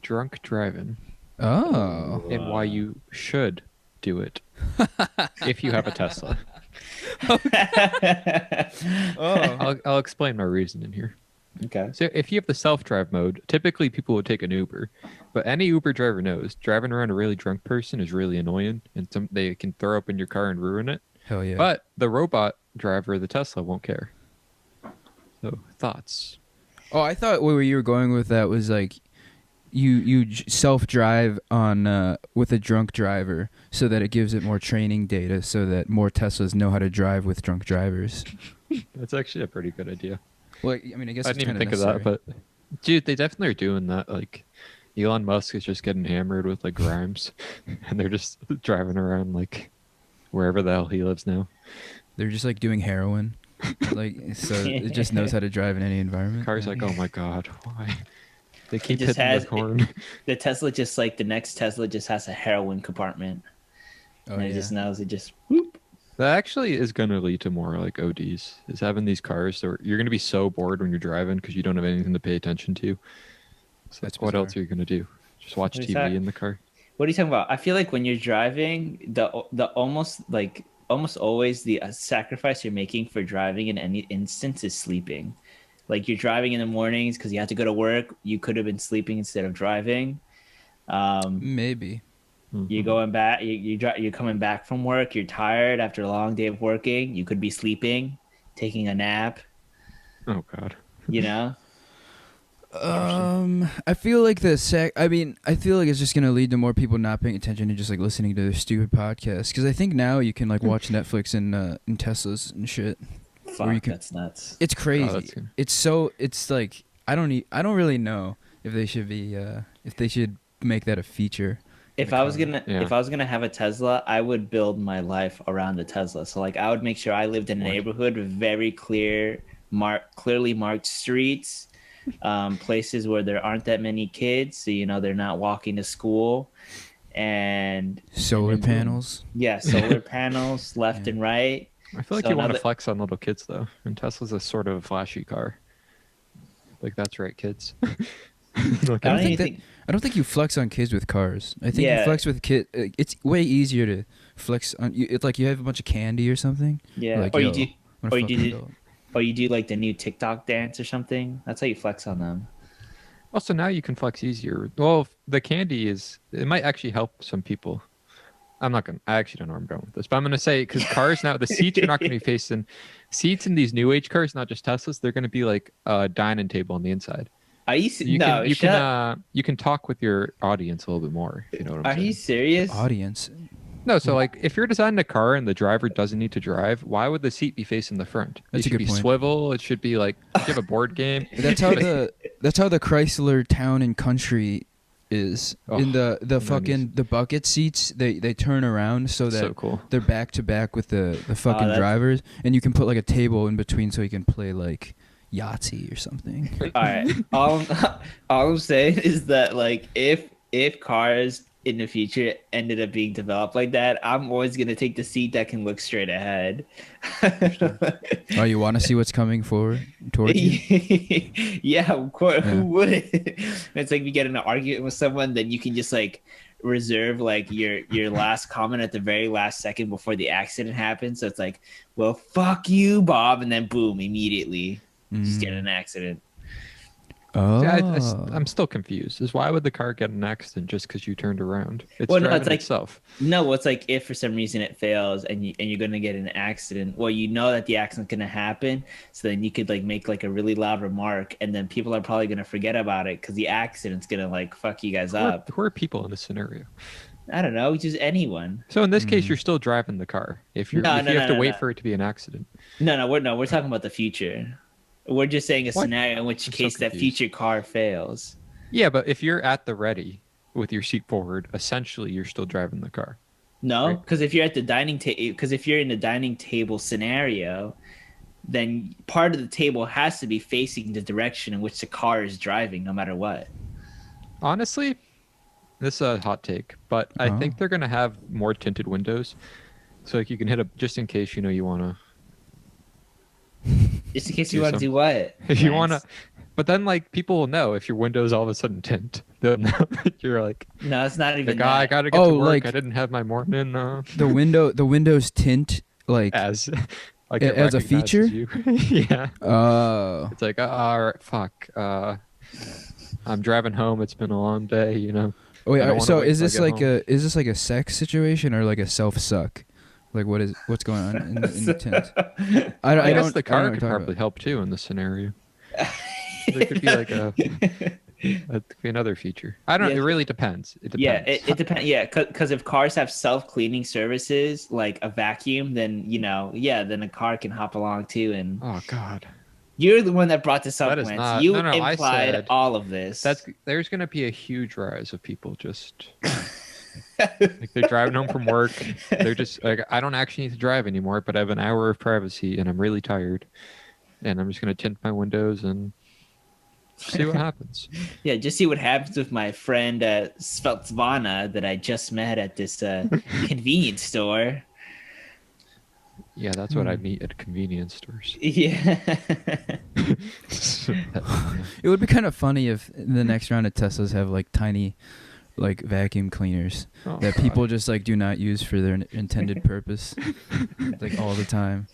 drunk driving Oh. and why you should do it if you have a Tesla. Oh. I'll explain my reasoning here. Okay. So if you have the self-drive mode, typically people would take an Uber, but any Uber driver knows driving around a really drunk person is really annoying, and they can throw up in your car and ruin it. Hell yeah. But the robot driver of the Tesla won't care. So thoughts? Oh, I thought where you were going with that was like you self-drive on with a drunk driver so that it gives it more training data so that more Teslas know how to drive with drunk drivers. That's actually a pretty good idea. Well, I mean, I guess I it's didn't even kinda think of that, necessary. but dude, they definitely are doing that. Like Elon Musk is just getting hammered with like Grimes, and they're just driving around like wherever the hell he lives now. They're just like doing heroin, like so it just knows how to drive in any environment. Car's like, oh my god, why? They keep just hitting has- the horn. The Tesla just like the next Tesla just has a heroin compartment. Oh, And it yeah. just knows it just whoop. That actually is going to lead to more like ODs. Is having these cars so you're going to be so bored when you're driving because you don't have anything to pay attention to. So That's what else bizarre. are you going to do? Just watch What is TV that? in the car? What are you talking about? I feel like when you're driving, the almost always the sacrifice you're making for driving in any instance is sleeping. Like you're driving in the mornings because you have to go to work. You could have been sleeping instead of driving. Maybe. You're going back. You're coming back from work. You're tired after a long day of working. You could be sleeping, taking a nap. Oh god. You know. I feel like I feel like it's just gonna lead to more people not paying attention and just like listening to their stupid podcasts. Because I think now you can like watch Netflix in Teslas and shit. Fuck, you can- that's nuts. It's crazy. that's good. It's like I don't really know if they should be if they should make that a feature. If the I was car. gonna Yeah. if I was gonna have a Tesla, I would build my life around the Tesla. So like I would make sure I lived in a What? neighborhood with very clearly marked streets, places where there aren't that many kids, so you know they're not walking to school, and Solar and then boom. panels. Yeah, solar panels left Yeah. and right. I feel like So you want now to that- flex on little kids though, and Tesla's a sort of a flashy car. Like that's right, kids. Like, I don't think even that- think I don't think you flex on kids with cars. I think Yeah. you flex with kid. It's way easier to flex on. It's like you have a bunch of candy or something. yeah, Like, or yo, you do I'm gonna or you fuck do an the- adult. or you do like the new TikTok dance or something. That's how you flex on them. also, now you can flex easier. Well, the candy it might actually help some people. I actually don't know where I'm going with this, but I'm gonna say because cars now the seats are not gonna be facing seats in these new age cars, not just Teslas. They're gonna be like a dining table on the inside. Are you You can talk with your audience a little bit more. If you know what I'm Are you saying. serious? Audience. No, so like if you're designing a car and the driver doesn't need to drive, why would the seat be facing the front? That's it a should good be point. swivel. It should be like if you have a board game. That's how the Chrysler Town and Country is Oh, in the 90s. fucking the bucket seats. They turn around so that So cool. they're back to back with the fucking that's- drivers, and you can put like a table in between so you can play like Yahtzee or something. All right. All I'm saying is that like if cars in the future ended up being developed like that, I'm always gonna take the seat that can look straight ahead. Oh, you want to see what's coming forward towards you? Yeah, of course. Yeah. Who wouldn't? It's like you get in an argument with someone, then you can just like reserve like your last comment at the very last second before the accident happens. So it's like, well, fuck you, Bob, and then boom, immediately just get in an accident. Oh, See, I'm still confused. Is why would the car get in an accident just because you turned around? It's Well, no, driving it's like- itself. No, it's like if for some reason it fails and you're gonna get in an accident. Well, you know that the accident's gonna happen, so then you could like make like a really loud remark, and then people are probably gonna forget about it because the accident's gonna like fuck you guys up. Who are people in this scenario? I don't know, just anyone. So in this case, Hmm. you're still driving the car. If you No, have no, to no, wait no. for it to be an accident. No, we're talking about the future. We're just saying a What? scenario in which I'm so case that confused. future car fails. Yeah, but if you're at the ready with your seat forward, essentially you're still driving the car. No, Right. because if you're at the dining table, because if you're in the dining table scenario, then part of the table has to be facing the direction in which the car is driving, no matter what. Honestly, this is a hot take, but I Oh. think they're gonna have more tinted windows, so like you can hit a just in case you want to. Just in case Do you want to some- do what? If you want to, Lance? But then like people will know if your windows all of a sudden tint. They'll know that you're like No, it's not even I that. gotta get Oh, to work. like- I didn't have my morning The windows tint like as like it As a recognizes feature? you. Yeah. oh. It's like all right, fuck. I'm driving home. It's been a long day. You know. Oh, wait, I don't wanna so wait is till I this get like home. is this like a sex situation or like a self suck? Like what's going on in the tint? I guess don't the I don't know car what could you're talking probably about. help too in this scenario. There could be like that could be another feature. I don't. Yeah. It really depends. It depends. Yeah, it depends. Yeah, because if cars have self-cleaning services like a vacuum, then then a car can hop along too. And Oh God. you're the one that brought this up, That is Wentz. not- You no, I implied said all of this. There's gonna be a huge rise of people just like they're driving home from work. They're just like I don't actually need to drive anymore, but I have an hour of privacy and I'm really tired, and I'm just gonna tint my windows and see what happens. Yeah, just see what happens with my friend Sveltsvana that I just met at this convenience store. Yeah, that's what I meet at convenience stores. Yeah. It would be kind of funny if the next round of Teslas have like tiny like vacuum cleaners Oh, that God. people just like do not use for their intended purpose like all the time.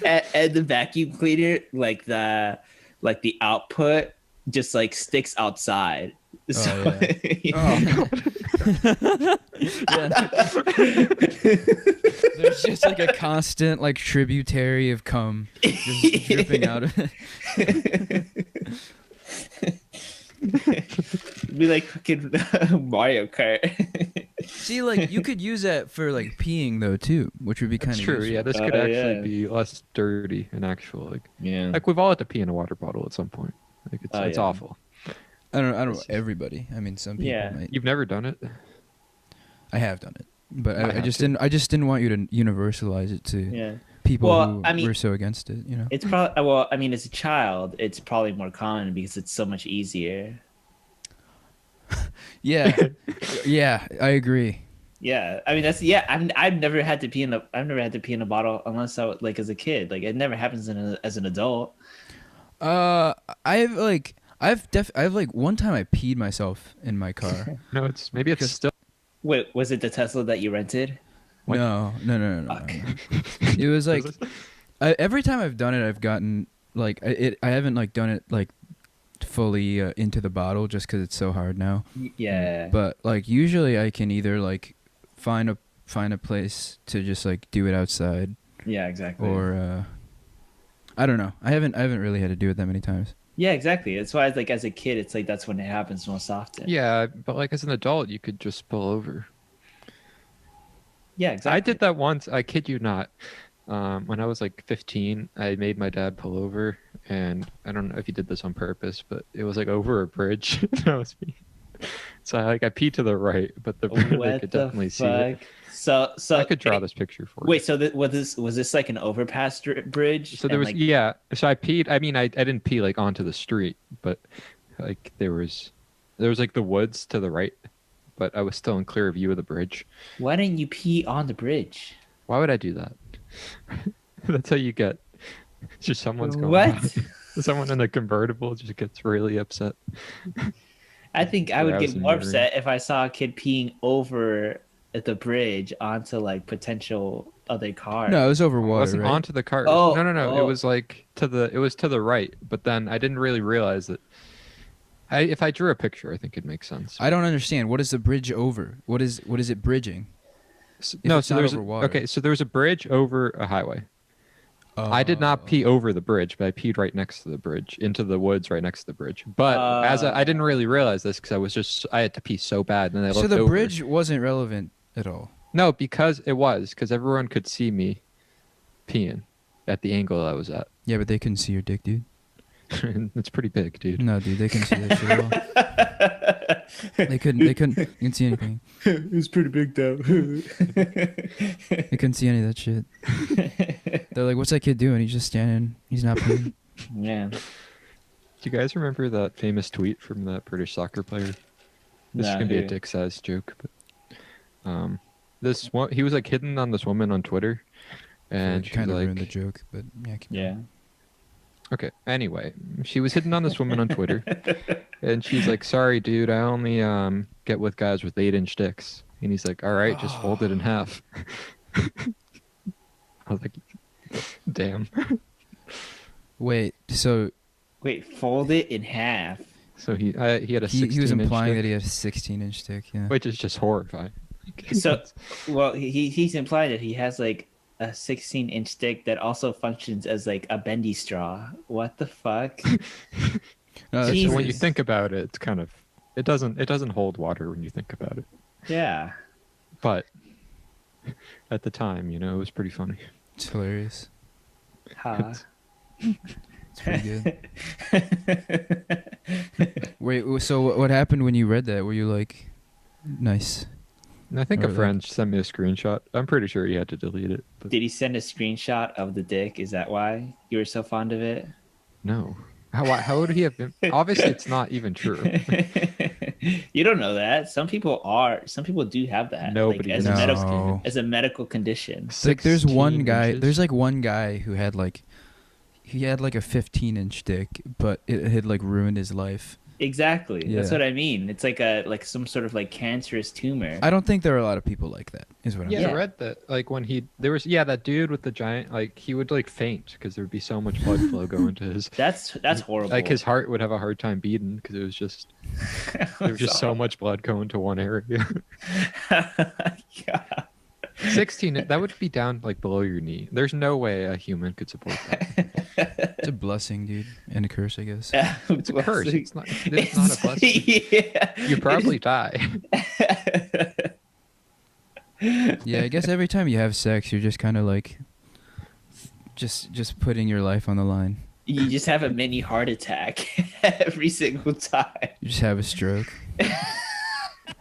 And the vacuum cleaner, like the output, just like sticks outside. So, Oh. Yeah. There's just like a constant like tributary of cum just dripping out of it. be like fucking Mario Kart. See, like you could use that for like peeing though too, which would be kind That's of true. Yeah, this could Oh, actually yeah. be less dirty and actual Yeah. like we've all had to pee in a water bottle at some point. Like it's Oh, it's yeah. awful. I don't know everybody. I mean, some people Yeah. might. You've never done it? I have done it, but I I have just to. didn't want you to universalize it to Yeah. people Well, who I mean- were so against it. You know. It's probably well. I mean, as a child, it's probably more common because it's so much easier. Yeah, yeah, I agree. Yeah, I mean I've never had to pee in a bottle unless I was, like as a kid. Like it never happens as an adult. I've like one time I peed myself in my car. No, maybe it's Because- still Wait, was it the Tesla that you rented? What? No. Fuck. It was like every time I've done it, I've gotten like I haven't like done it like fully into the bottle just because it's so hard now. Yeah. But like usually I can either like find a place to just like do it outside Yeah, exactly. or I don't know. I haven't really had to do it that many times. Yeah, exactly. That's why, like, as a kid, it's like that's when it happens most often. Yeah, but like as an adult, you could just pull over. Yeah, exactly. I did that once. I kid you not. When I was like 15, I made my dad pull over, and I don't know if he did this on purpose, but it was like over a bridge. That was me. So I peed to the right, but they What could the definitely see it. fuck? So I could draw this picture for you. Wait, so was this like an overpass bridge? So there And, was like, yeah. So I peed. I mean, I didn't pee like onto the street, but like there was like the woods to the right, but I was still in clear view of the bridge. why didn't you pee on the bridge? Why would I do that? That's how you get. Just someone's going. What? Someone in a convertible just gets really upset. I think I would get Browsing more your- upset if I saw a kid peeing over at the bridge onto like potential other cars. No, it was over It water, wasn't right? onto the cars. Oh, No. oh. It was like to the right, but then I didn't really realize that. If I drew a picture, I think it'd make sense. I don't understand. What is the bridge over? What is it bridging? No, it's so not there's over water. okay. So there was a bridge over a highway. I did not pee over the bridge, but I peed right next to the bridge, into the woods right next to the bridge. But I didn't really realize this because I had to pee so bad. And then I So looked the over. bridge wasn't relevant at all. No, because everyone could see me peeing at the angle I was at. Yeah, but they couldn't see your dick, dude. It's pretty big, dude. No, dude, they couldn't see that shit at all. They couldn't see anything. It was pretty big though. They couldn't see any of that shit. They're like, "What's that kid doing? He's just standing. He's not playing." Yeah. Do you guys remember that famous tweet from that British soccer player? This is Nah, gonna be a who? dick-sized joke, but this one he was like hitting on this woman on Twitter, and she's kind of like, ruined the joke, but yeah. Yeah. Okay. Anyway, she was hitting on this woman on Twitter, and she's like, "Sorry, dude, I only get with guys with 8-inch dicks." And he's like, "All right, just fold it in half." I was like, "Damn." Wait, so Wait, fold it in half. So he had a 16 he was inch implying dick, that he had a 16-inch dick. Yeah. which is just horrifying. So, well, he's implying that he has like a 16-inch dick that also functions as like a bendy straw. What the fuck? No, So when you Jesus. think about it, it's kind of it doesn't hold water when you think about it. Yeah. But at the time, it was pretty funny. it's hilarious. Huh. It's pretty good. Wait, so what happened when you read that? Were you like, nice? And I think Or a friend sent me a screenshot. I'm pretty sure he had to delete it. But Did he send a screenshot of the dick? Is that why you were so fond of it? no. How would he have been? Obviously, it's not even true. You don't know that. Some people do have that. Nobody like, as, is a No. medical, as a medical condition. It's like there's one 16 guy. inches? There's like one guy who had like, he had like a 15-inch dick, but it had like ruined his life. Exactly. That's Yeah. what I mean. It's like some sort of like cancerous tumor. I don't think there are a lot of people like that. Is what I'm Yeah, saying. I read that. Like when there was that dude with the giant, like he would like faint because there would be so much blood flow going to his. That's horrible. Like his heart would have a hard time beating because it was just there was just so much blood going to one area. God. 16, that would be down like below your knee. There's no way a human could support that. It's a blessing, dude, and a curse, I guess. It's a curse. It's not a blessing. Yeah. You probably die. Yeah, I guess every time you have sex, you're just kind of like, just putting your life on the line. You just have a mini heart attack every single time. You just have a stroke.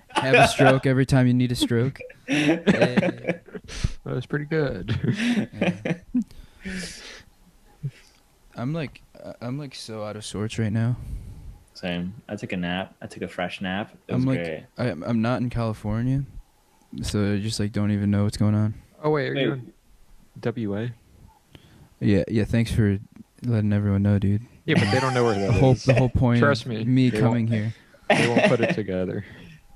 Have a stroke every time you need a stroke. That was pretty good. Yeah. I'm like so out of sorts right now. Same. I took a nap. I took a fresh nap. It was I'm like great. I'm not in California, so I just like don't even know what's going on. Oh wait, are Wait. you in WA? Yeah. Thanks for letting everyone know, dude. Yeah, but they don't know where The that whole is. the whole point. Trust of me, me they coming won't- here. They won't put it together.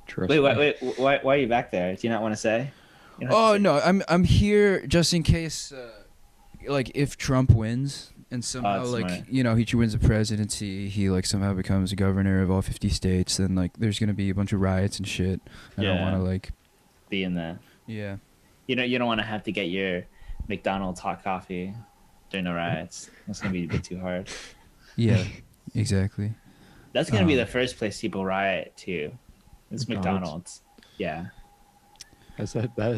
Trust Wait, me. why are you back there? Do you not want to say? You don't have Oh to say. no, I'm here just in case, like if Trump wins and somehow that's like smart. he wins the presidency, he like somehow becomes governor of all 50 states, then like there's gonna be a bunch of riots and shit. I don't Yeah. want to like, Be in there. yeah. You don't want to have to get your McDonald's hot coffee during the riots. That's gonna be a bit too hard. Yeah, exactly. That's gonna be Um, the first place people riot too. It's McDonald's. McDonald's. Yeah. Has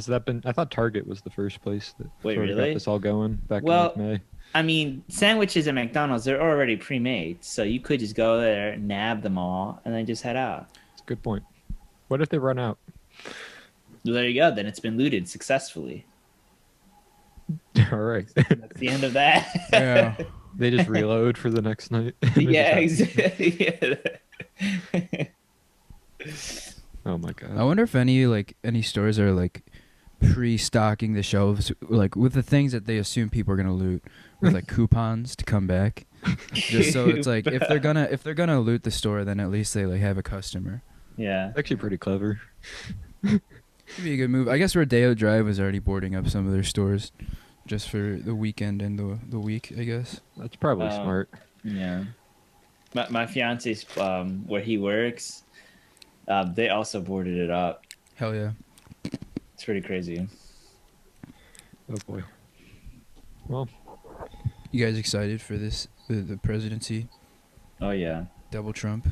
that been? I thought Target was the first place that Wait, sort of really? got this all going back Well- in like May. I mean, sandwiches at McDonald's, they're already pre-made, so you could just go there, nab them all, and then just head out. It's a good point. What if they run out? Well, there you go. Then it's been looted successfully. All right. That's the end of that. Yeah. They just reload for the next night. They Yeah, just have- exactly. Oh my I god. wonder if any stores are like pre-stocking the shelves like with the things that they assume people are gonna loot with like coupons to come back. Just so it's like if they're gonna loot the store, then at least they like have a customer. Yeah. It's actually pretty clever. Could be a good move. I guess Rodeo Drive was already boarding up some of their stores, just for the weekend and the week. I guess. That's probably Um, smart. Yeah. My fiance's where he works, they also boarded it up. Hell yeah. It's pretty crazy. Oh boy. Well, You guys excited for the presidency? Oh yeah. Double Trump?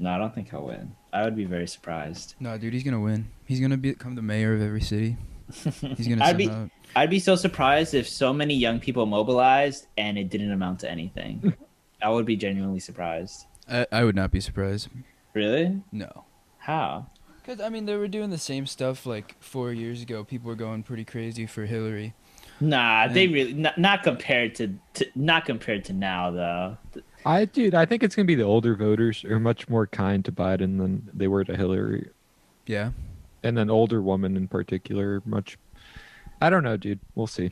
No, I don't think I'll win. I would be very surprised. No, dude, he's gonna win. He's gonna become the mayor of every city. He's gonna somehow. I'd be so surprised if so many young people mobilized and it didn't amount to anything. I would be genuinely surprised. I would not be surprised. Really? No. How? Because, I mean, they were doing the same stuff like 4 years ago. People were going pretty crazy for Hillary. Nah, they Yeah. really not compared to not compared to now though. I think it's gonna be the older voters are much more kind to Biden than they were to Hillary, Yeah. and then older women in particular are much. I don't know, dude. We'll see.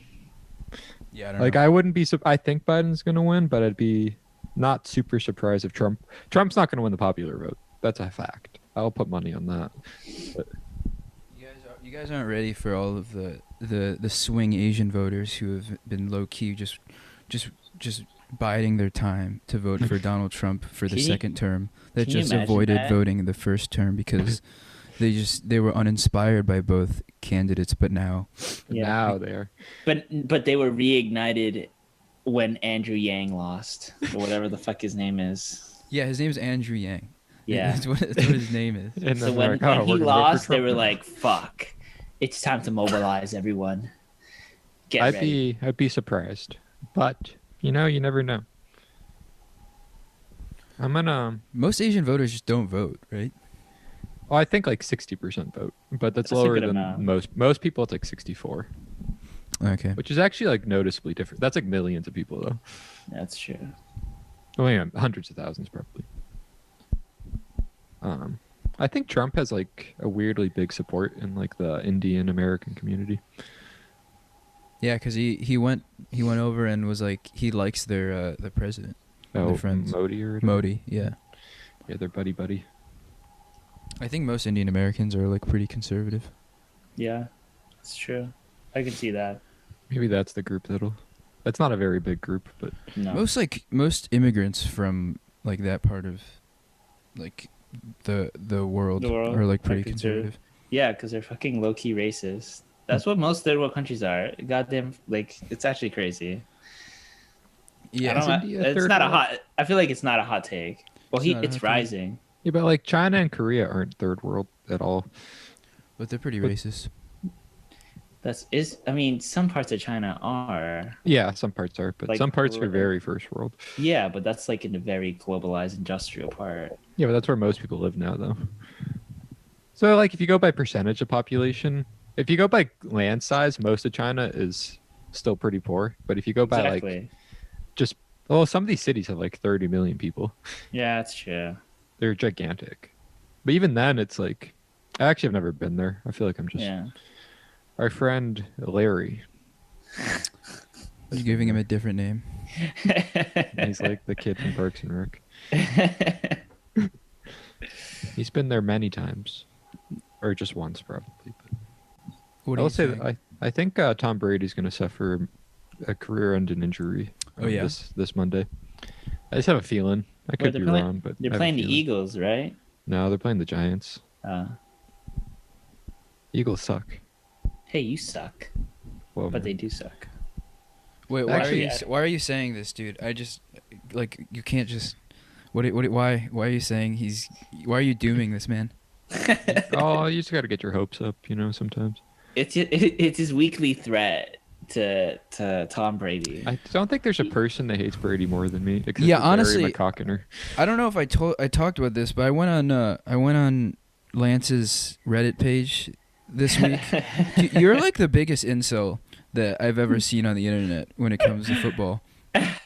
Yeah, I don't Like know. I wouldn't be. I think Biden's gonna win, but I'd be not super surprised if Trump's not gonna win the popular vote. That's a fact. I'll put money on that. You guys aren't ready for all of the swing Asian voters who have been low key just biding their time to vote for Donald Trump for the Can you- second term. That can you just imagine avoided that? voting in the first term because they were uninspired by both candidates. But now, Yeah. Now they are. But they were reignited when Andrew Yang lost, or whatever the fuck his name is. yeah, his name's Andrew Yang. Yeah. that's what his name is. And So then when, they're like, oh, when he we're gonna vote for lost, they Trump were now. like, "Fuck, it's time to mobilize everyone." Get ready. I'd be surprised, but you know, you never know. I'm gonna. Most Asian voters just don't vote, right? Well, I think like 60% vote, but that's That's a lower good than amount. most people. It's like 64, Okay. which is actually like noticeably different. That's like millions of people though. That's true. Well, yeah, hundreds of thousands probably. I think Trump has like a weirdly big support in like the Indian American community. Yeah, because he went over and was like he likes their the president. Oh, friends. Modi or whatever. Modi, yeah. Yeah, they're buddy. I think most Indian Americans are like pretty conservative. Yeah, it's true. I can see that. Maybe that's the group that'll. That's not a very big group, but No. Most immigrants from like that part of like the world, The world are like are pretty conservative. conservative. Yeah, because they're fucking low key racist. That's what most third world countries are. Goddamn, like it's actually crazy. I Yeah, don't Is know, India it's third not a world? hot. I feel like it's not a hot take. Well, It's not a it's hot take. rising. yeah, but like China and Korea aren't third world at all. but they're pretty But- racist. I mean, some parts of China are. Yeah, some parts are, but Like, some parts are right. very first world. Yeah, but that's like in a very globalized industrial part. Yeah, but that's where most people live now, though. So, like, if you go by percentage of population, if you go by land size, most of China is still pretty poor. But if you go by Exactly. like just, well, some of these cities have like 30 million people. Yeah, that's true. They're gigantic. But even then, it's like, I actually have never been there. I feel like I'm just Yeah. our friend Larry. You're giving him a different name. He's like the kid from Parks and Rec. He's been there many times, or just once probably. But What I are will you say saying? that I think Tom Brady's going to suffer a career-ending injury. Oh, yeah? this Monday. I just have a feeling. I could they're be playing- wrong, but They're I have a playing the feeling. Eagles, right? No, they're playing the Giants. Eagles suck. Hey, you suck, Well, but they do suck. Wait, Actually, why are you saying this, dude? I just like you can't just. Why are you saying he's? Why are you dooming this man? oh, you just got to get your hopes up, you know. Sometimes It's his weekly threat to Tom Brady. I don't think there's a person that hates Brady more than me. Except Yeah, for Barry honestly- McCockiner. I don't know if I talked about this, but I went on Lance's Reddit page this week. You're like the biggest incel that I've ever seen on the internet when it comes to football.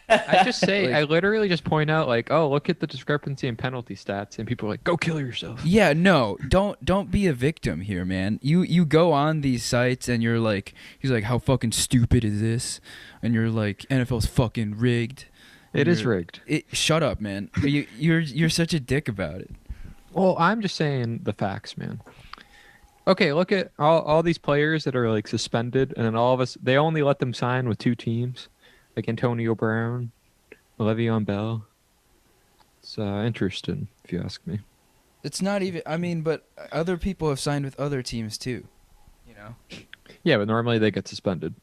I just say, Like- I literally just point out, like, oh, look at the discrepancy in penalty stats, and people are like, go kill yourself. Yeah, no, don't be a victim here, man. You go on these sites and you're like, he's like, how fucking stupid is this? And you're like, NFL's fucking rigged. It is You're- rigged. Shut up, man. You're such a dick about it. Well, I'm just saying the facts, man. Okay, look at all these players that are like suspended, and then all of us, they only let them sign with two teams, like Antonio Brown, Le'Veon Bell. It's interesting, if you ask me. It's not even. I mean, but other people have signed with other teams too. You know. Yeah, but normally they get suspended.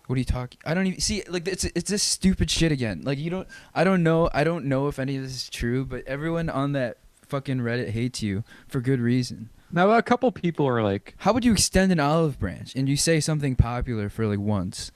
What are you talking? I don't even see. Like it's this stupid shit again. Like you don't. I don't know if any of this is true, but everyone on that fucking Reddit hates you for good reason. Now, a couple people are like, How would you extend an olive branch and you say something popular for like once,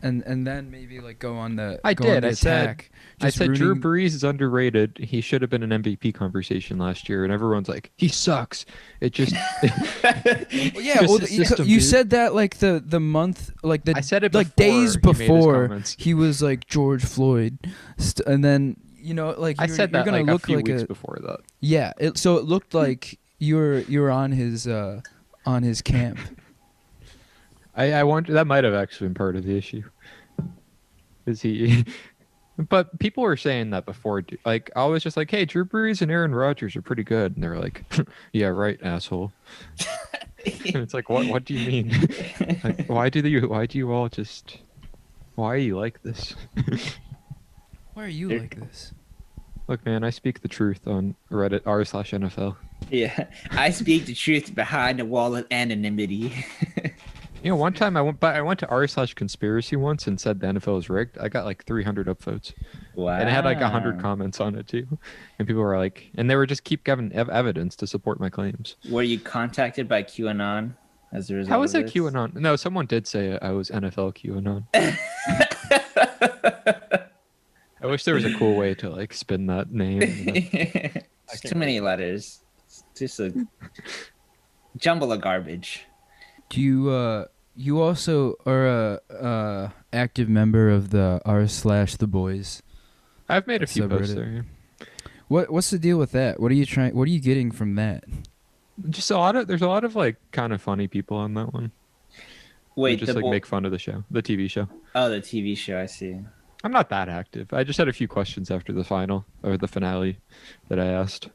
and then maybe like go on the I go on did. the I said- attack, I just said Drew rooting- Brees is underrated. He should have been an MVP conversation last year, and everyone's like, he sucks. It just, Well, yeah, Just well, the you, system, you dude. said that like the month, like the I said it like before days he made his before comments. he was like George Floyd, and then you know like I you're, said you're that gonna like a look few like weeks a before that. yeah. So it looked like you were on his camp. I wonder that might have actually been part of the issue. Is he? But people were saying that before. Like I was just like, "Hey, Drew Brees and Aaron Rodgers are pretty good," and they're like, "Yeah, right, asshole." And it's like, what do you mean? Like, why do you all just? Why are you like this? Why are you They're- like this? Look, man, I speak the truth on Reddit r/NFL. Yeah, I speak the truth behind the wall of anonymity. You know, one time I went to r/conspiracy once and said the NFL is rigged. I got like 300 upvotes, Wow. and it had like 100 comments on it too. And people were like, and they were just keep giving evidence to support my claims. Were you contacted by QAnon as a result? How is of that this? QAnon? No, someone did say I was NFL QAnon. I wish there was a cool way to like spin that name. It's too many letters. It's just a jumble of garbage. Do you also are a active member of the r/the boys? I've made a few posts Subreddit. there. What's the deal with that? What are you getting from that? Just there's a lot of like kind of funny people on that one. They Wait, just like make fun of the show, the TV show. Oh, the TV show. I see. I'm not that active. I just had a few questions after the final or the finale that I asked.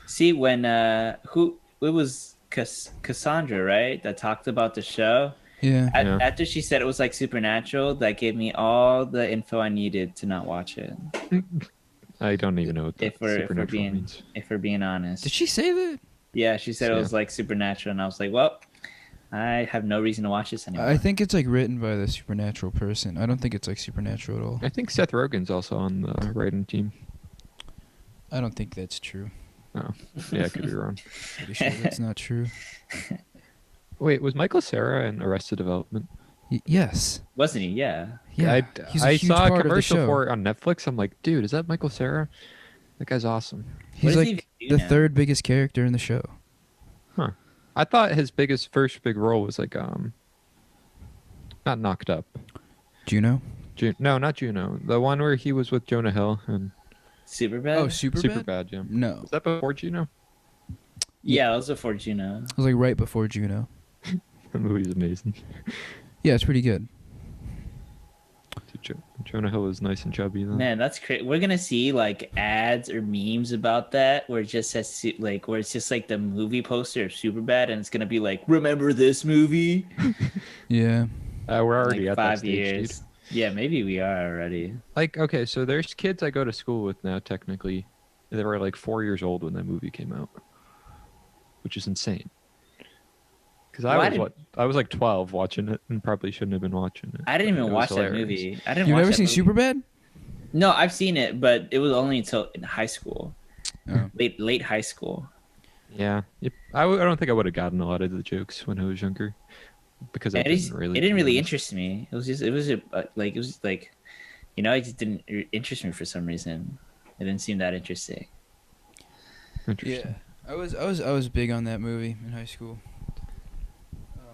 See, when it was Cassandra, right? That talked about the show. Yeah. Yeah. After she said it was like supernatural, that gave me all the info I needed to not watch it. I don't even know what the If we're supernatural being means. if we're being honest. Did she say that? Yeah, she said it was like supernatural, and I was like, well, I have no reason to watch this anymore. I think it's like written by the supernatural person. I don't think it's like supernatural at all. I think Seth Rogen's also on the writing team. I don't think that's true. Oh, yeah, I could be wrong. Pretty sure that's not true. Wait, was Michael Cera in Arrested Development? Yes. Wasn't he? Yeah. Yeah. He's a I huge saw a part of the commercial show. for it on Netflix. I'm like, dude, is that Michael Cera? That guy's awesome. He's does he like even do the now? third biggest character in the show. I thought his first big role was like not Knocked Up. Juno? No, not Juno. The one where he was with Jonah Hill and Superbad. Oh, Superbad? Superbad. Yeah. No. Was that before Juno? Yeah, that was before Juno. It was like right before Juno. The movie's amazing. Yeah, it's pretty good. Jonah Hill was nice and chubby though. Man, that's crazy. We're gonna see like ads or memes about that, where it just says like where it's just like the movie poster of Superbad, and it's gonna be like, "Remember this movie?" Yeah. We're already Like at that 5 stage, years. dude. Yeah, maybe we are already. Like, okay, so there's kids I go to school with now. Technically, they were like 4 years old when that movie came out, which is insane. Because I was like 12 watching it, and probably shouldn't have been watching it. I didn't but even it was watch that hilarious. movie. I didn't. You've watch never that seen movie. Superbad? No, I've seen it, but it was only until in high school, Oh. late high school. Yeah, I don't think I would have gotten a lot of the jokes when I was younger, because It didn't really interest. interest me. It was just you know, it just didn't interest me for some reason. It didn't seem that interesting. Interesting. Yeah. I was big on that movie in high school.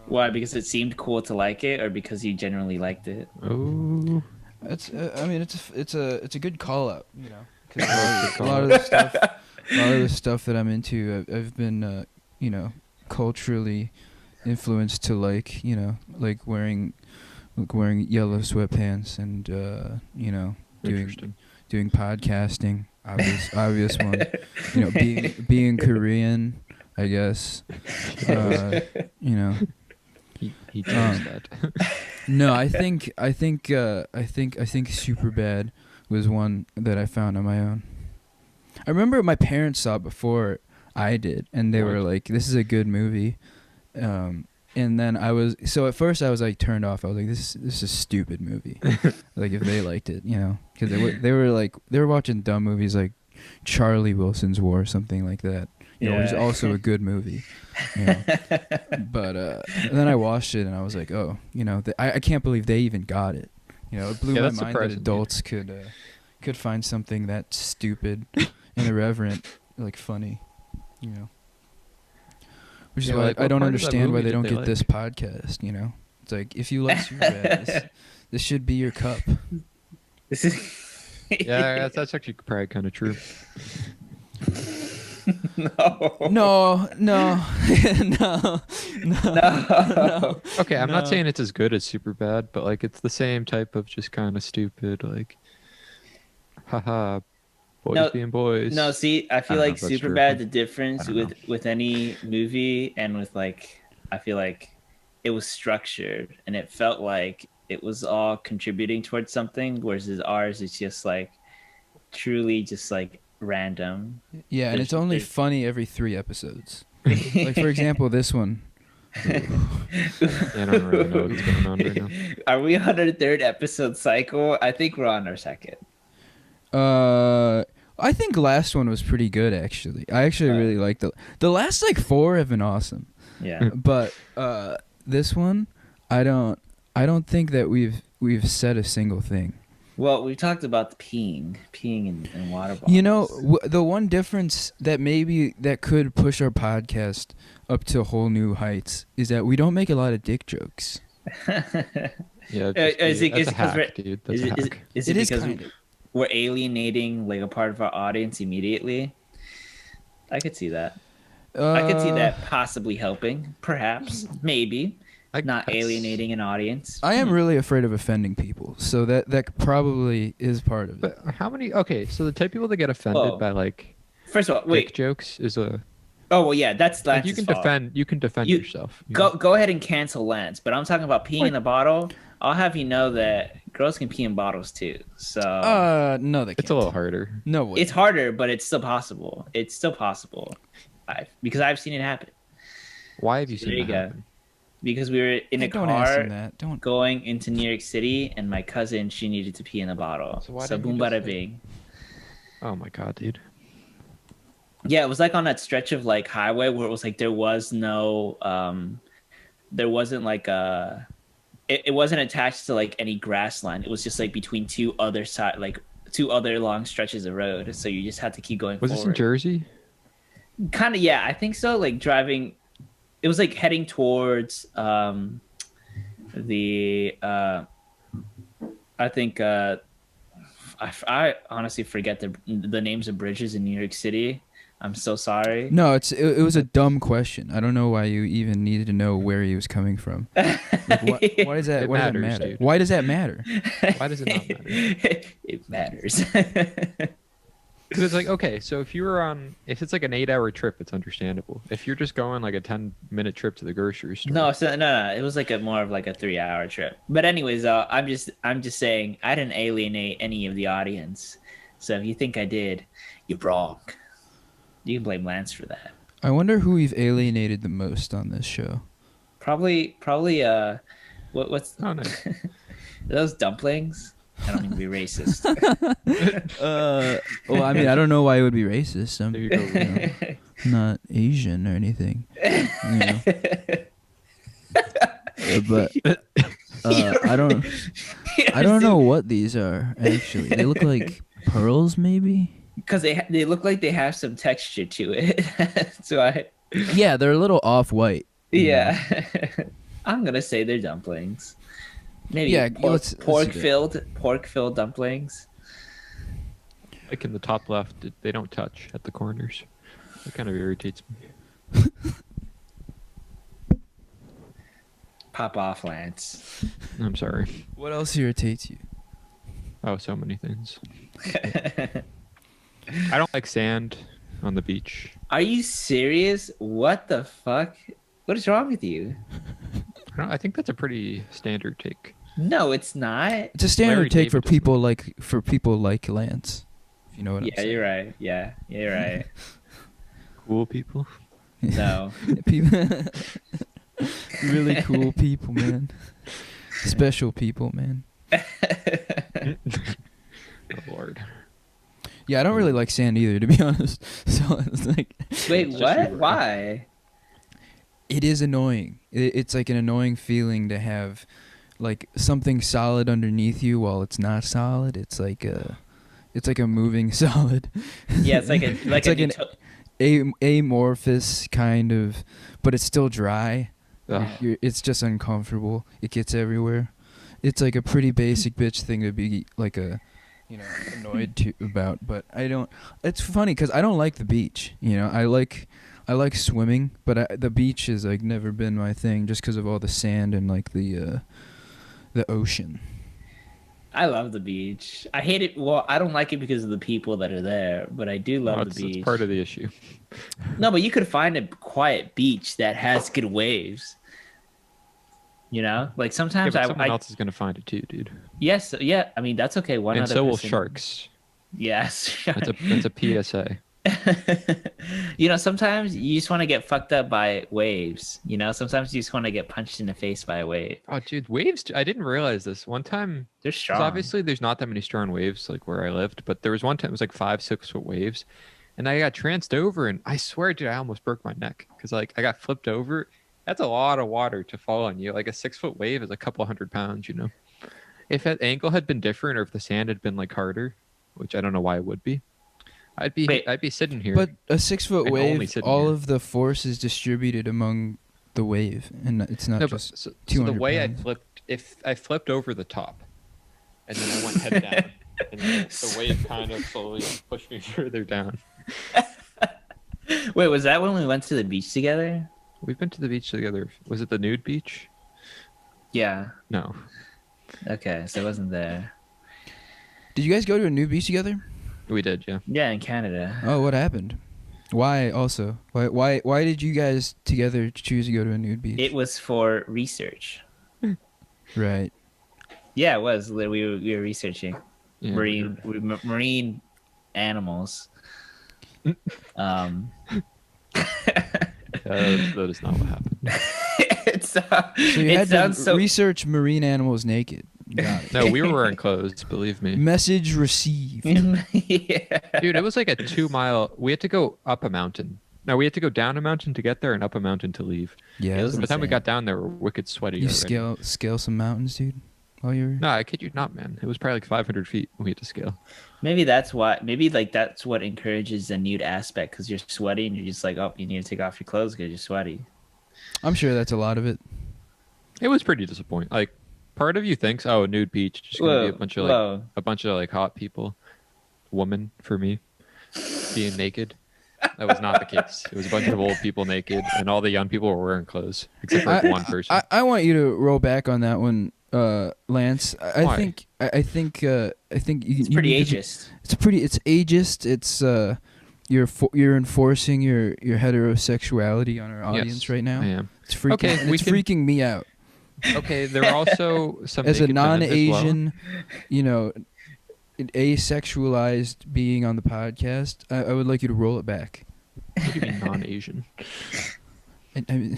Why? Because it seemed cool to like it, or because you generally liked it? Oh, It's I mean it's a good call out, you know. 'Cause Good a call lot of the stuff that I'm into, I've been you know, culturally influenced to like, you know, like wearing yellow sweatpants and you know, interesting. doing podcasting, obvious one. You know, being Korean, I guess. You know. He chose that. No, I think Superbad was one that I found on my own. I remember my parents saw it before I did, and they were What? like, "This is a good movie." And then at first I was like turned off. I was like, "This is a stupid movie." Like if they liked it, you know, because they were watching dumb movies like Charlie Wilson's War or something like that. You know, which is Yeah. also a good movie. You know? But then I watched it and I was like, oh, you know, I can't believe they even got it. You know, it blew Yeah, my that's mind that surprising, dude. adults could find something that stupid and irreverent, like funny. You know, which is Yeah, why like, I what don't part of that understand why movie they did don't they get like? this podcast. You know, it's like if you like Superbad, this should be your cup. This is Yeah, that's actually probably kind of true. No. No, no, no, no, no. Okay, I'm not No. saying it's as good as Superbad, but like it's the same type of just kind of stupid, like, haha, boys No, being boys. No, see, I I feel don't know like if that's true, Superbad. but The difference I don't know. with any movie and with like, I feel like it was structured and it felt like it was all contributing towards something, whereas ours is just like truly just like random. Yeah, and There's- it's only there's- funny every 3 episodes. Like for example, this one. Yeah, I don't really know what's going on right now. Are we on our third episode cycle? I think we're on our second. I think last one was pretty good actually. I actually really liked the last like 4 have been awesome. Yeah. But this one, I don't think that we've said a single thing. Well, we talked about the peeing in water bottles. You know, the one difference that maybe that could push our podcast up to whole new heights is that we don't make a lot of dick jokes. Yeah, is it- that's is- a 'cause hack, we're- dude. That's is a it, hack. is it It is because kind of. we're alienating like a part of our audience immediately? I could see that. I could see that possibly helping, perhaps, maybe, I not guess. alienating an audience. I am really afraid of offending people, so that probably is part of it. But how many? Okay, so the type of people that get offended Oh. by like First of all, dick wait. jokes is a Oh well, yeah, that's like Lance's you can fault. defend. You can defend You- yourself. you Go know? go ahead and cancel Lance, but I'm talking about peeing in the bottle. I'll have you know that girls can pee in bottles too. So No, they can't. It's a little harder. No way. it's harder, but it's still possible. It's still possible. Because I've seen it happen. Why have you There seen you that go. happen? Because we were in Hey, a don't ask car him that. Don't. going into New York City, and my cousin, she needed to pee in a bottle. So why So didn't you boom, just bada say- bing. Oh my god, dude. Yeah, it was like on that stretch of like highway where it was like there was no, there wasn't like a, it wasn't attached to like any grass line. It was just like between two other long stretches of road. So you just had to keep going Was this in forward. Jersey? Kind of, yeah, I think so. Like driving, it was like heading towards the I think I honestly forget the names of bridges in New York City. I'm so sorry. No, it was a dumb question. I don't know why you even needed to know where he was coming from. Like, why does that? It Why does that matters, matter? dude. Why does that matter? Why does it not matter? It matters. Because it's like, okay, so if it's like an 8-hour trip, it's understandable. If you're just going like a 10-minute trip to the grocery store, No. It was like more of like a 3-hour trip. But anyways, I'm just saying I didn't alienate any of the audience. So if you think I did, you're wrong. You can blame Lance for that. I wonder who we've alienated the most on this show. Probably. What's oh nice. those dumplings? I don't mean to be racist. Well, I mean, I don't know why it would be racist. There you go. I'm not Asian or anything. You know. But I don't know what these are actually. They look like pearls, maybe. Because they look like they have some texture to it. So Yeah, they're a little off-white. yeah. I'm gonna say they're dumplings. Maybe Yeah, let's do that. pork filled dumplings. Like in the top left, they don't touch at the corners. That kind of irritates me. Pop off, Lance. I'm sorry. What else irritates you? Oh, so many things. I don't like sand on the beach. Are you serious? What the fuck? What is wrong with you? I think that's a pretty standard take. No, it's not. It's a standard Larry take for David doesn't people like Lance. If you know what I'm Yeah, saying. you're right. Yeah, you're right. Cool people. No. People, really cool people, man. Special people, man. Oh Lord. Yeah, I don't really like sand either, to be honest. So it's like, Wait, It's just what? you, Why? it is annoying. It's like an annoying feeling to have like something solid underneath you while it's not solid. It's like a moving solid. Yeah, it's like It's like an amorphous kind of, but it's still dry. Ugh. It's just uncomfortable. It gets everywhere. It's like a pretty basic bitch thing to be like a annoyed about. But I don't. It's funny because I don't like the beach. I like swimming, but the beach has like never been my thing, just because of all the sand and like the ocean. I love the beach. I hate it. Well, I don't like it because of the people that are there, but I do love the beach. It's part of the issue. No, but you could find a quiet beach that has good waves. Like sometimes someone else is gonna find it too, dude. Yes, yeah. I mean that's okay. One And other so will person- sharks. Yes. That's a PSA. Sometimes you just want to get fucked up by waves. Sometimes you just want to get punched in the face by a wave. Oh, dude, waves! I didn't realize this. One time, They're 'cause strong. obviously there's not that many strong waves like where I lived, but there was one time it was like 5-6 foot waves, and I got tranced over, and I swear, dude, I almost broke my neck because like I got flipped over. That's a lot of water to fall on you. Like a 6 foot wave is a couple $100. If that angle had been different, or if the sand had been like harder, which I don't know why it would be, I'd be sitting here. But a 6 foot And only wave, sitting all here. of the force is distributed among the wave, and it's not No, but just. so the 200 way I pounds. flipped, if I flipped over the top, and then I went head down, and the wave kind of slowly pushed me further down. Wait, was that when we went to the beach together? We've been to the beach together. Was it the nude beach? Yeah. No. Okay, so it wasn't there. Did you guys go to a new beach together? We did, yeah. Yeah, in Canada. Oh, what happened? Why also? Why did you guys together choose to go to a nude beach? It was for research. Right. Yeah, it was. We were researching Yeah, marine animals. that is not what happened. So you had to research marine animals naked. Got it. No, we were wearing clothes, believe me. Message received. Yeah. Dude, it was like a 2 mile. We had to go up a mountain. No, we had to go down a mountain to get there and up a mountain to leave. Yeah. It was So by the time we insane. got down there, we were wicked sweaty. You already. scale some mountains, dude. While you were. No, I kid you not, man. It was probably like 500 feet we had to scale. Maybe that's why. Maybe like that's what encourages the nude aspect because you're sweaty and you're just like, oh, you need to take off your clothes because you're sweaty. I'm sure that's a lot of it. It was pretty disappointing. Like, part of you thinks, oh, nude beach, just gonna be a bunch of like hot people, woman for me, being naked. That was not the case. It was a bunch of old people naked, and all the young people were wearing clothes, except for like one person. I want you to roll back on that one, Lance. I Why? think It's you pretty need to- ageist. It's ageist. It's you're enforcing your heterosexuality on our audience Yes, right now. I am. It's freaking. Okay, and we it's can- freaking me out. Okay, there are also some As a naked men as well. non-Asian, an asexualized being on the podcast, I would like you to roll it back. What do you mean non-Asian? I mean,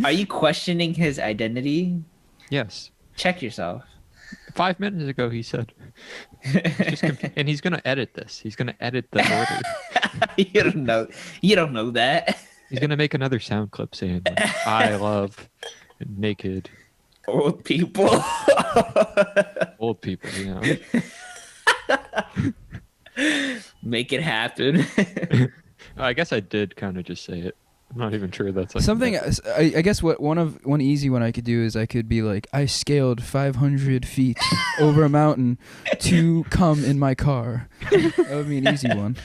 Are you questioning his identity? Yes. Check yourself. 5 minutes ago, he said. And he's gonna edit this. He's gonna edit the order. You don't know. You don't know that. He's gonna make another sound clip saying, like, "I love naked Old people. old people." Make it happen. I guess I did kind of just say it. I'm not even sure that's like something. I guess one easy one I could do is I could be like, I scaled 500 feet over a mountain to come in my car. That would be an easy one.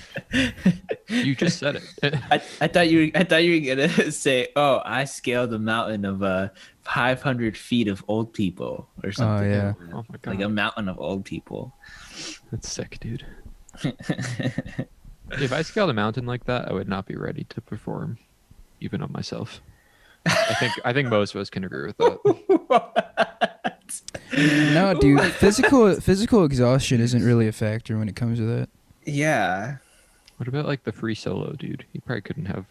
You just said it. I thought you were gonna say, "Oh, I scaled a mountain of 500 feet of old people" or something. yeah. Oh my god, Like a mountain of old people. that's sick, dude. If I scaled a mountain like that, I would not be ready to perform, even on myself. I think most of us can agree with that. No, dude, physical exhaustion isn't really a factor when it comes to that. Yeah. What about like the free solo dude? He probably couldn't have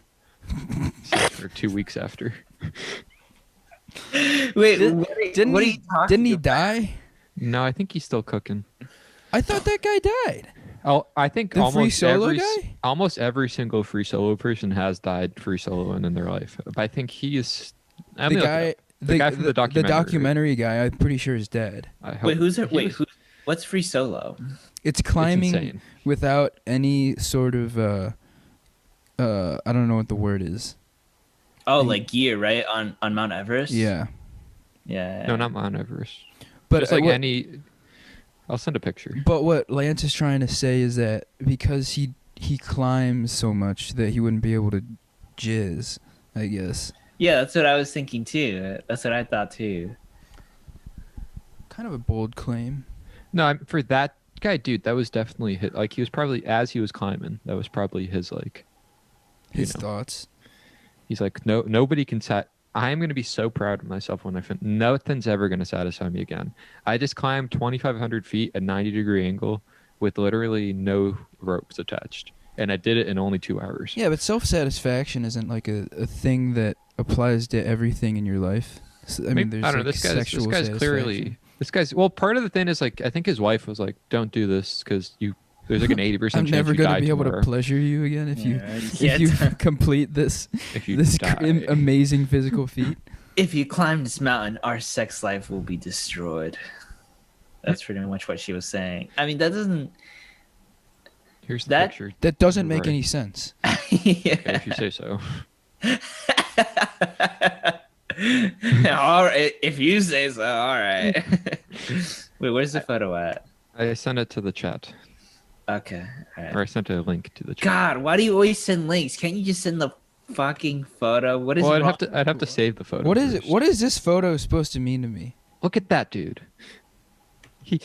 sex for 2 weeks after. Wait, Didn't what are he? you talking Didn't he about? die? No, I think he's still cooking. I thought that guy died. Oh, I think The free almost solo every guy? almost every single free solo person has died free soloing in their life. But I think he is. The guy from the documentary. The documentary guy, I'm pretty sure is dead. Wait, what's free solo? It's climbing insane. without any sort of I don't know what the word is. Oh, like gear, right? On Mount Everest? Yeah. Yeah. No, not Mount Everest. But Just like what- any. I'll send a picture. But what Lance is trying to say is that because he climbs so much that he wouldn't be able to jizz, I guess. Yeah, that's what I was thinking too. That's what I thought too. Kind of a bold claim. No, for that guy, dude, that was definitely his, like he was probably as he was climbing. That was probably his like. His know. thoughts. He's like, no, nobody can I am gonna be so proud of myself when I finish. Nothing's ever gonna satisfy me again. I just climbed 2,500 feet at 90-degree angle with literally no ropes attached, and I did it in only 2 hours. Yeah, but self-satisfaction isn't like a thing that applies to everything in your life. So, I mean, there's I don't know. like This sexual guy's clearly. satisfaction. This guy's well. Part of the thing is like I think his wife was like, "Don't do this because there's like an 80% I'm chance never you gonna die be able tomorrow to pleasure you again if you Yeah, if you complete this if you this die." amazing physical feat. if you climb this mountain, our sex life will be destroyed. That's pretty much what she was saying. I mean, that doesn't. Here's the that- picture. That doesn't make Right. any sense. Okay, if you say so. All right, if you say so. All right. Wait, where's the photo at? I sent it to the chat, Okay. All right. or I sent a link to the chat. God, why do you always send links? Can't you just send the fucking photo? What is Well, wrong? I'd have to save the photo. What is it? first. What is this photo supposed to mean to me? Look at that dude. He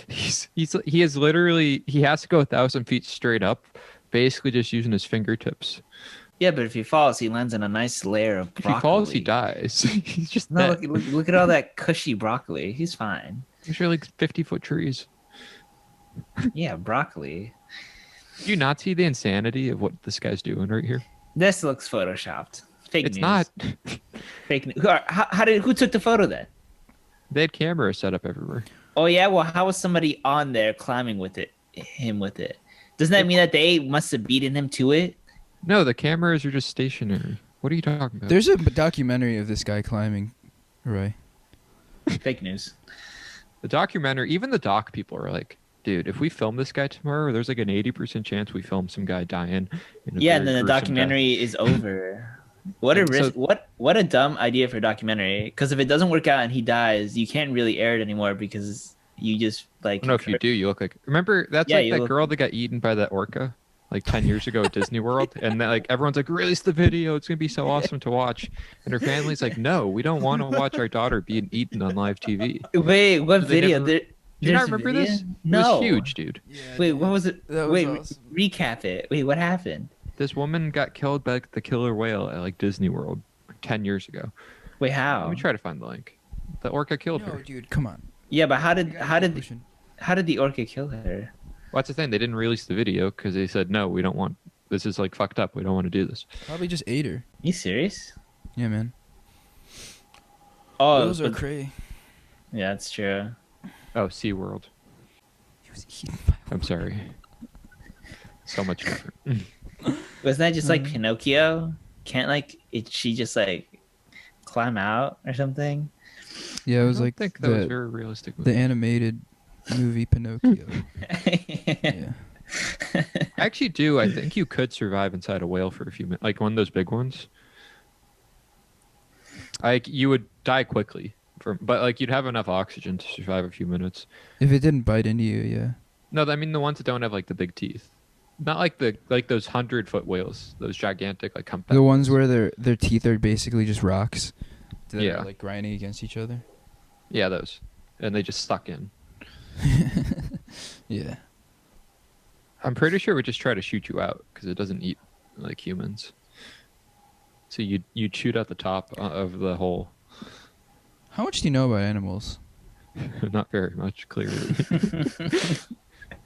is literally he has to go 1,000 feet straight up, basically just using his fingertips. Yeah, but if he falls, he lands in a nice layer of If broccoli. he falls, he dies. He's just No, dead. look at all that cushy broccoli. He's fine. These are like 50-foot trees. Yeah, broccoli. Do you not see the insanity of what this guy's doing right here? This looks photoshopped. Fake It's news. not. Fake news. Who took the photo then? They had cameras set up everywhere. Oh yeah, well, how was somebody on there climbing with it? Him with it? Doesn't that mean that they must have beaten him to it? No, the cameras are just stationary. What are you talking about? There's a documentary of this guy climbing, right? Fake news. The documentary, even the doc people are like, dude, if we film this guy tomorrow, there's like an 80% chance we film some guy dying. In a Yeah, very and then the gruesome documentary is over. What a And so- risk! What a dumb idea for a documentary. Because if it doesn't work out and he dies, you can't really air it anymore because you just like. death. I don't know if you do. You look like remember that's Yeah, like you that look- girl that got eaten by that orca like 10 years ago at Disney World, and then like everyone's like, release the video. It's gonna be so awesome to watch. And her family's like, no, we don't want to watch our daughter being eaten on live TV. Wait, what So they video? never- There, Do you not there's a remember video? this? It No. was huge, dude. Wait, what was it? That was Wait, awesome. recap it. Wait, what happened? This woman got killed by the killer whale at like Disney World like, 10 years ago. Wait, how? Let me try to find the link. The orca killed No, her. dude, come on. Yeah, but how You did gotta how keep did pushing. how did the orca kill her? Well, that's the thing. They didn't release the video because they said, no, we don't want this. Is like fucked up. We don't want to do this. Probably just ate her. You serious? Yeah, man. Oh, Those are but- cray. yeah, that's true. Oh, SeaWorld. He was eaten by I'm sorry. So much different. Wasn't that just like Mhm. Pinocchio? Can't like she just like climb out or something? Yeah, it was I don't like think that was the very realistic. the animated movie Pinocchio. Yeah. I actually do. I think you could survive inside a whale for a few minutes, like one of those big ones. Like you would die quickly, but like you'd have enough oxygen to survive a few minutes. If it didn't bite into you, yeah. No, I mean the ones that don't have like the big teeth, not like those 100-foot whales, those gigantic like humpback. The ones where their teeth are basically just rocks. That Yeah. are like grinding against each other. Yeah, those, and they just stuck in. Yeah. I'm pretty sure it would just try to shoot you out because it doesn't eat like humans. So you'd shoot out the top of the hole. How much do you know about animals? Not very much, clearly.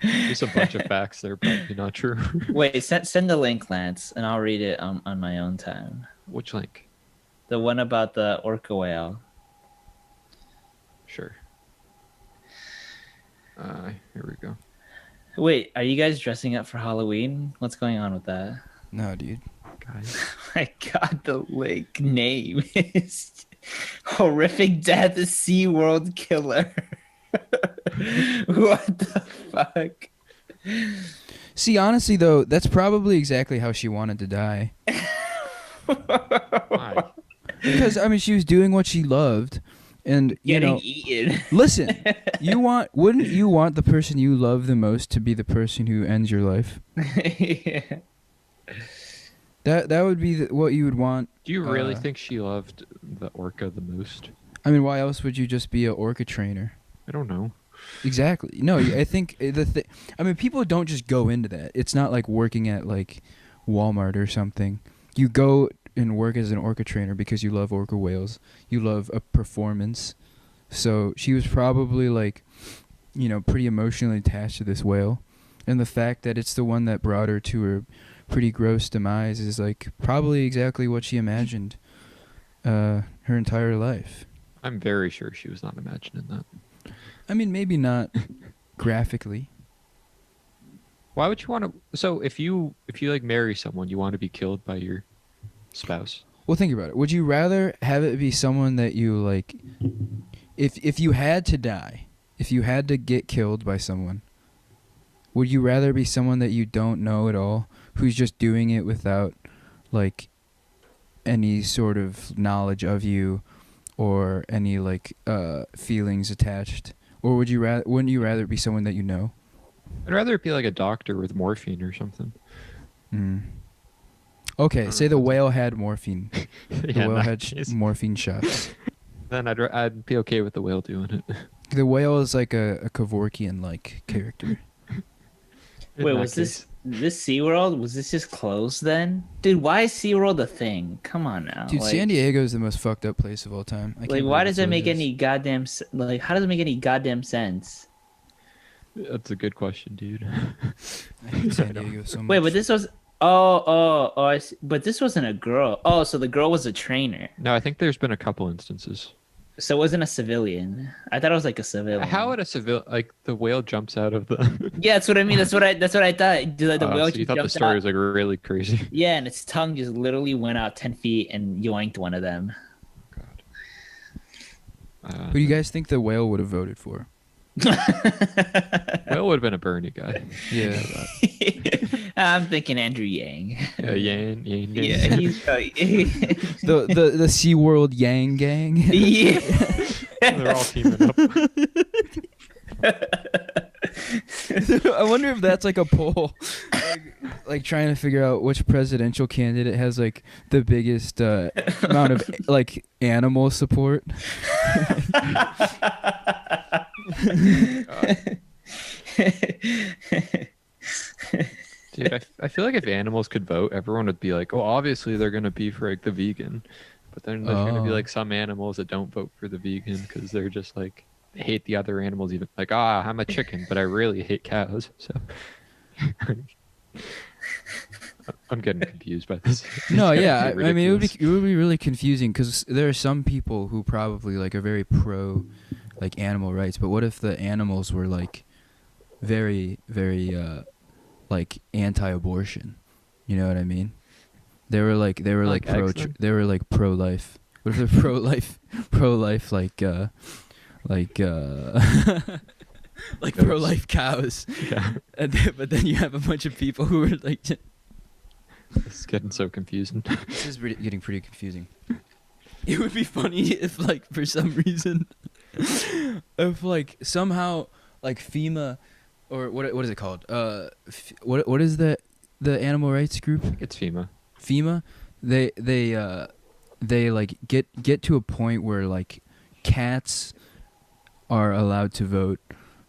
Just a bunch of facts that are probably not true. Wait, send the link, Lance, and I'll read it on my own time. Which link? The one about the orca whale. Sure. Here we go. Wait, are you guys dressing up for Halloween? What's going on with that? No, dude. Guys. My God, the link name is Horrific Death SeaWorld Killer. What the fuck? See, honestly though, that's probably exactly how she wanted to die. Why? Because I mean, she was doing what she loved, And you Getting know, eaten. listen, wouldn't you want the person you love the most to be the person who ends your life? Yeah. That would be what you would want. Do you really think she loved the orca the most? I mean, why else would you just be an orca trainer? I don't know. Exactly. No, I think I mean, people don't just go into that. It's not like working at like Walmart or something. You go and work as an orca trainer because you love orca whales. You love a performance. So she was probably like, you know, pretty emotionally attached to this whale, and the fact that it's the one that brought her to her pretty gross demise is like probably exactly what she imagined her entire life. I'm very sure she was not imagining that. I mean, maybe not graphically. Why would you want to? So if you like marry someone, you want to be killed by your spouse. Well, think about it. Would you rather have it be someone that you like, if you had to die, if you had to get killed by someone, would you rather be someone that you don't know at all, who's just doing it without like any sort of knowledge of you or any like feelings attached? Or wouldn't you rather be someone that you know? I'd rather it be like a doctor with morphine or something. Mm. Okay, say the whale had morphine. The Yeah, whale in had that case. morphine shots. Then I'd be okay with the whale doing it. The whale is like a Kevorkian-like character. In Wait, that was case. this SeaWorld? Was this just closed then? Dude, why is SeaWorld a thing? Come on now. Dude, like, San Diego is the most fucked up place of all time. I can't like, believe why it's does that what make it is. any goddamn like? How does it make any goddamn sense? That's a good question, dude. I hate San Diego so much. Wait, but this was I see. But this wasn't a girl. Oh, so the girl was a trainer. No, I think there's been a couple instances. So it wasn't a civilian. I thought it was like a civilian. How would a civil like the whale jumps out of the? Yeah, that's what I mean. That's what I thought. The Oh, whale so you just thought the jumped story out. was like really crazy. Yeah, and its tongue just literally went out 10 feet and yoinked one of them. God. Who do you guys think the whale would have voted for? Whale would have been a Bernie guy. Yeah. I'm thinking Andrew Yang. Yeah, Yan. Yeah, he's the SeaWorld Yang Gang. yeah. They're all teaming up. I wonder if that's like a poll, like trying to figure out which presidential candidate has like the biggest amount of like animal support. Dude, I feel like if animals could vote, everyone would be like, oh, obviously they're gonna be for like the vegan, but then there's gonna be Oh. like some animals that don't vote for the vegan because they're just like they hate the other animals even like I'm a chicken, but I really hate cows. So I'm getting confused by this. No, It's yeah, getting I mean it would ridiculous. be really confusing because there are some people who probably like are very pro like animal rights, but what if the animals were like very like anti-abortion? You know what I mean? They were like Like pro eggs, then? they were like pro-life. What if they're pro-life like like like Goats. pro-life cows? Yeah, But then you have a bunch of people who are like it's getting so confusing. this is getting pretty confusing. It would be funny if, like, for some reason, if like somehow, like FEMA, or what is it called? What is the animal rights group? It's FEMA. FEMA. They like get to a point where like cats are allowed to vote,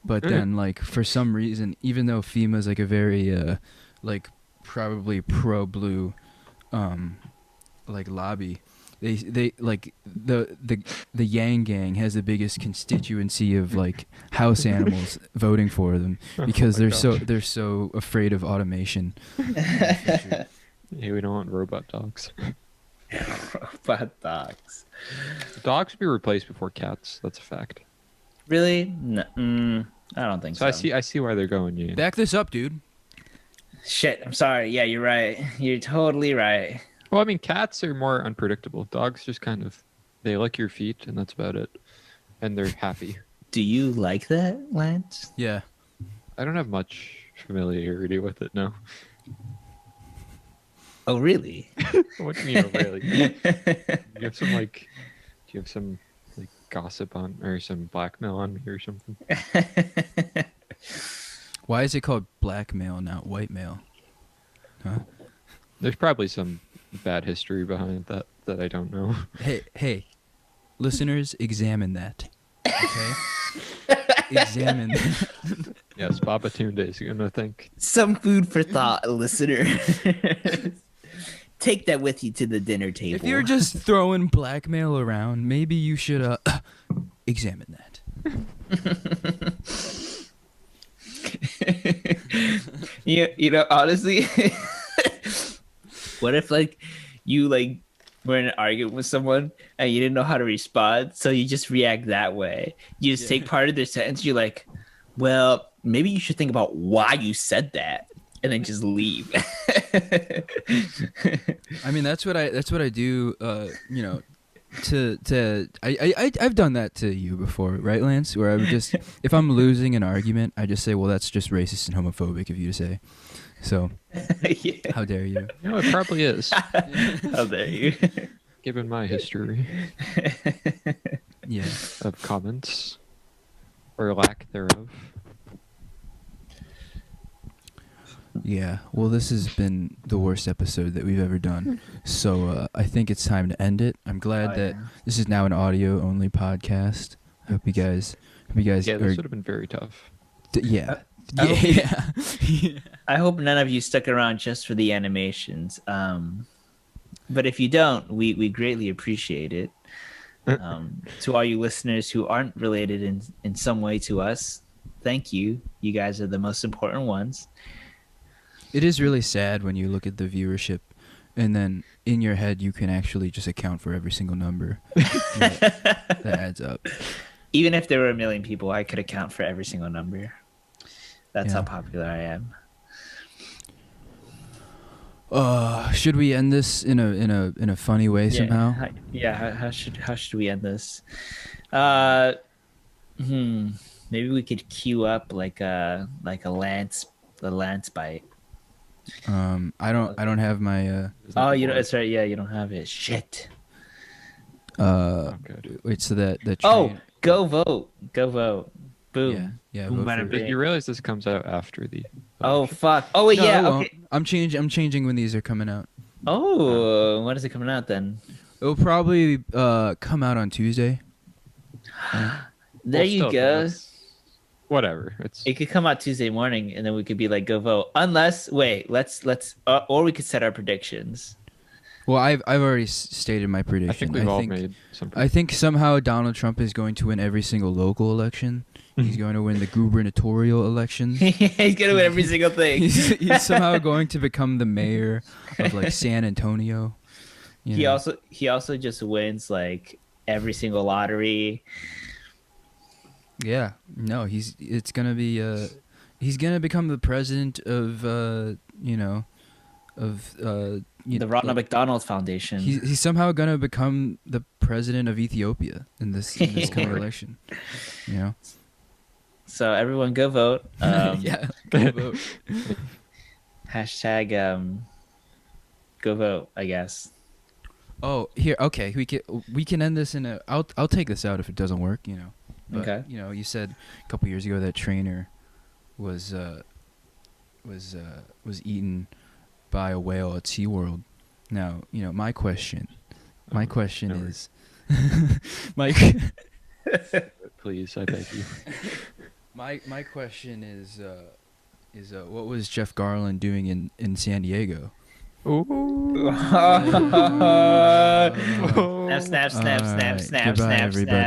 but then like for some reason, even though FEMA's like a very like probably pro blue like lobby, they like the Yang Gang has the biggest constituency of like house animals voting for them because Oh my they're so afraid of automation. Yeah, we don't want robot dogs. Robot dogs. Dogs would be replaced before cats. That's a fact. Really? No, I don't think so. So I see why they're going. Yeah. Back this up, dude. Shit, I'm sorry. Yeah, you're right. You're totally right. Well, I mean, cats are more unpredictable. Dogs just kind of they lick your feet and that's about it, and they're happy. Do you like that, Lance? Yeah. I don't have much familiarity with it. No. Oh, really? What do you mean, really? Do you have some like gossip on or some blackmail on me or something. Why is it called blackmail, not white mail? Huh? There's probably some bad history behind that I don't know. Hey, listeners, examine that. Okay? Examine that. Yes, Baba Tunde is gonna think. Some food for thought, listener. Take that with you to the dinner table. If you're just throwing blackmail around, maybe you should examine that. you know, honestly, what if like you like were in an argument with someone and you didn't know how to respond, so you just react that way. You just take part of their sentence. You're like, well, maybe you should think about why you said that, and then just leave. I mean, that's what I do. You know, I've done that to you before, right, Lance? Where I would just, if I'm losing an argument, I just say, well, that's just racist and homophobic of you to say. So, Yeah. how dare you? You know, it probably is, How dare you? given my history Yeah. of comments or lack thereof. Yeah. Well, this has been the worst episode that we've ever done. So I think it's time to end it. I'm glad that this is now an audio only podcast. I hope you guys. Yeah, are, this would have been very tough. yeah. I hope- Yeah. I hope none of you stuck around just for the animations. But if you don't, we greatly appreciate it. To all you listeners who aren't related in some way to us, thank you. You guys are the most important ones. It is really sad when you look at the viewership, and then in your head you can actually just account for every single number. that adds up. Even if there were 1 million people, I could account for every single number. That's Yeah. how popular I am. Should we end this in a funny way somehow? How should we end this? Maybe we could queue up like a Lance bite. I don't have my Is that Oh, the you know, board? that's right. Yeah, you don't have it. Shit. Oh, good. wait, so that Oh, train, go vote. Go vote. Boom. yeah, Boom, vote bada for- bing. You realize this comes out after the. Oh fuck. Oh wait, No, yeah. it won't. Okay. I'm changing when these are coming out. Oh, when is it coming out then? It'll probably come out on Tuesday. There Well, you still, go. that's- Whatever. It's It could come out Tuesday morning, and then we could be like, go vote. Unless, wait, let's, or we could set our predictions. Well, I've already stated my prediction. I think we've all made some. I think somehow Donald Trump is going to win every single local election. He's going to win the gubernatorial elections. He's gonna win every single thing. He's somehow going to become the mayor of like San Antonio. You know? He also just wins like every single lottery. Yeah, no, he's gonna become the president of The Ronald McDonald Foundation. He's somehow gonna become the president of Ethiopia in this coming election. You know. So everyone go vote. Yeah. Go vote. Hashtag go vote, I guess. Oh, here. Okay, we can end this in a. I'll take this out if it doesn't work. You know. But, Okay. You know, you said a couple years ago that trainer was eaten by a whale at SeaWorld. Now, you know, my question never. is, my Please, I beg you. my question is what was Jeff Garland doing in San Diego? Ooh. Snap, snap, snap, snap, Alright, snap, goodbye, snap, everybody. snap.